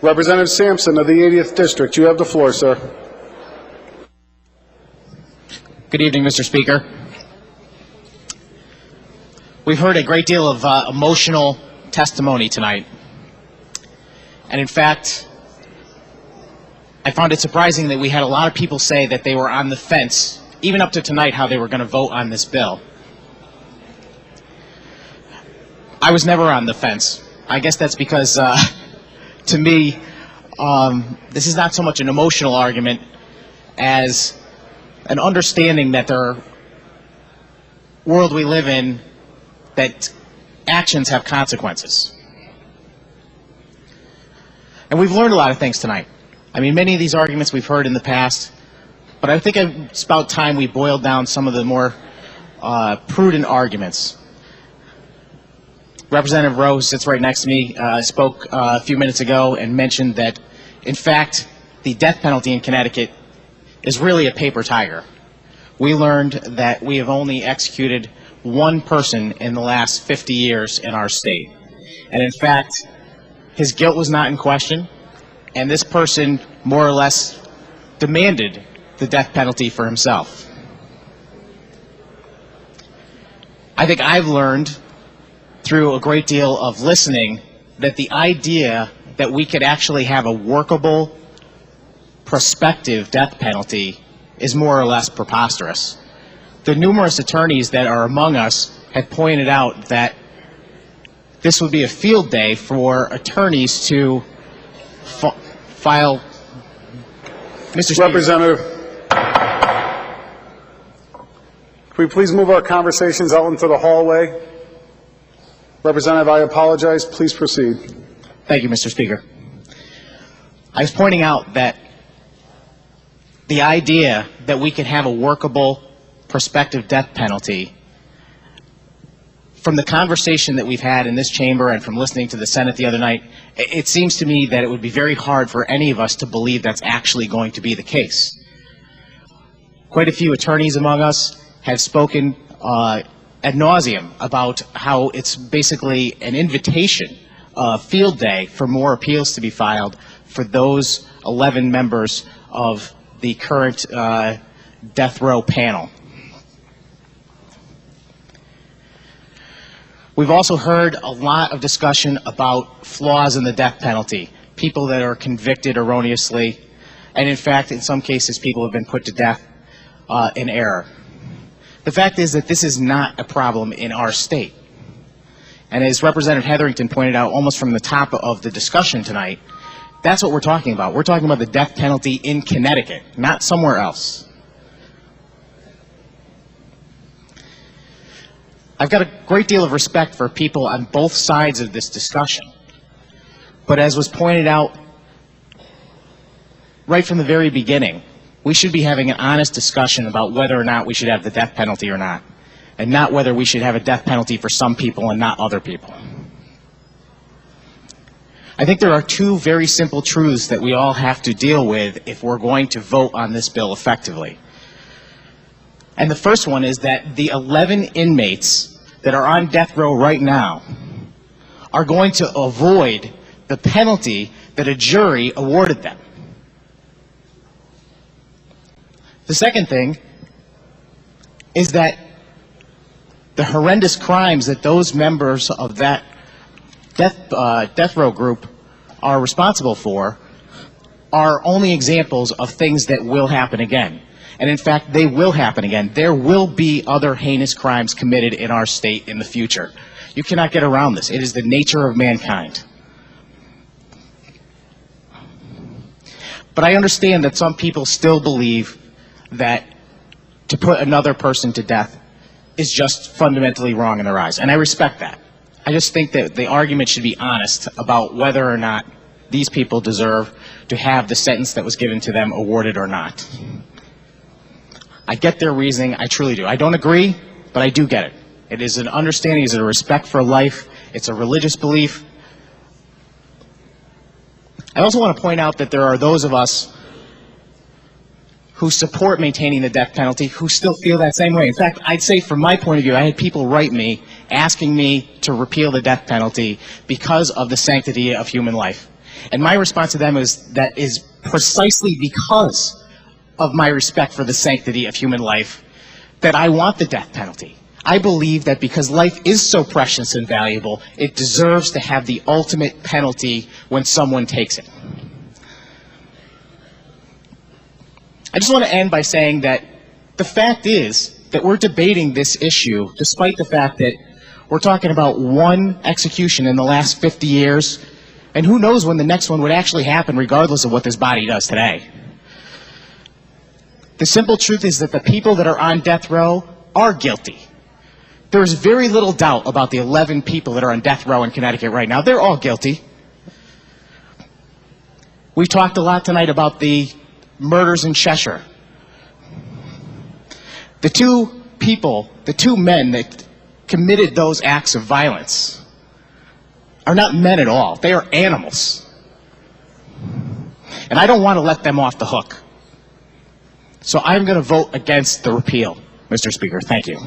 Representative Sampson of the 80th District, you have the floor, sir. Good evening, Mr. Speaker. We've heard a great deal of emotional testimony tonight. And in fact, I found it surprising that we had a lot of people say that they were on the fence, even up to tonight, how they were going to vote on this bill. I was never on the fence. I guess that's because, to me, this is not so much an emotional argument as an understanding that the world we live in, that actions have consequences. And we've learned a lot of things tonight. I mean, many of these arguments we've heard in the past, but I think it's about time we boiled down some of the more prudent arguments. Representative Rowe, who sits right next to me, spoke a few minutes ago and mentioned that, in fact, the death penalty in Connecticut is really a paper tiger. We learned that we have only executed one person in the last 50 years in our state. And in fact, his guilt was not in question, and this person more or less demanded the death penalty for himself. I think I've learned through a great deal of listening that the idea that we could actually have a workable prospective death penalty is more or less preposterous. The numerous attorneys that are among us have pointed out that this would be a field day for attorneys to file. Mr. Speaker. Representative, can we please move our conversations out into the hallway? Representative, I apologize. Please proceed. Thank you, Mr. Speaker. I was pointing out that the idea that we could have a workable prospective death penalty, from the conversation that we've had in this chamber and from listening to the Senate the other night, it seems to me that it would be very hard for any of us to believe that's actually going to be the case. Quite a few attorneys among us have spoken ad nauseum about how it's basically an invitation, a field day for more appeals to be filed for those 11 members of the current death row panel. We've also heard a lot of discussion about flaws in the death penalty, people that are convicted erroneously, and in fact, in some cases, people have been put to death in error. The fact is that this is not a problem in our state. And as Representative Hetherington pointed out almost from the top of the discussion tonight, that's what we're talking about. We're talking about the death penalty in Connecticut, not somewhere else. I've got a great deal of respect for people on both sides of this discussion. But as was pointed out right from the very beginning, we should be having an honest discussion about whether or not we should have the death penalty or not, and not whether we should have a death penalty for some people and not other people. I think there are two very simple truths that we all have to deal with if we're going to vote on this bill effectively. And the first one is that the 11 inmates that are on death row right now are going to avoid the penalty that a jury awarded them. The second thing is that the horrendous crimes that those members of that death row group are responsible for are only examples of things that will happen again. And in fact, they will happen again. There will be other heinous crimes committed in our state in the future. You cannot get around this. It is the nature of mankind. But I understand that some people still believe that to put another person to death is just fundamentally wrong in their eyes. And I respect that. I just think that the argument should be honest about whether or not these people deserve to have the sentence that was given to them awarded or not. I get their reasoning, I truly do. I don't agree, but I do get it. It is an understanding, it's a respect for life, it's a religious belief. I also want to point out that there are those of us who support maintaining the death penalty who still feel that same way. In fact, I'd say from my point of view, I had people write me asking me to repeal the death penalty because of the sanctity of human life. And my response to them is that is precisely because of my respect for the sanctity of human life that I want the death penalty. I believe that because life is so precious and valuable, it deserves to have the ultimate penalty when someone takes it. I just want to end by saying that the fact is that we're debating this issue despite the fact that we're talking about one execution in the last 50 years, and who knows when the next one would actually happen regardless of what this body does today. The simple truth is that the people that are on death row are guilty. There is very little doubt about the 11 people that are on death row in Connecticut right now. They're all guilty. We've talked a lot tonight about the murders in Cheshire. The two men that committed those acts of violence are not men at all. They are animals. And I don't want to let them off the hook. So I'm going to vote against the repeal, Mr. Speaker. Thank you.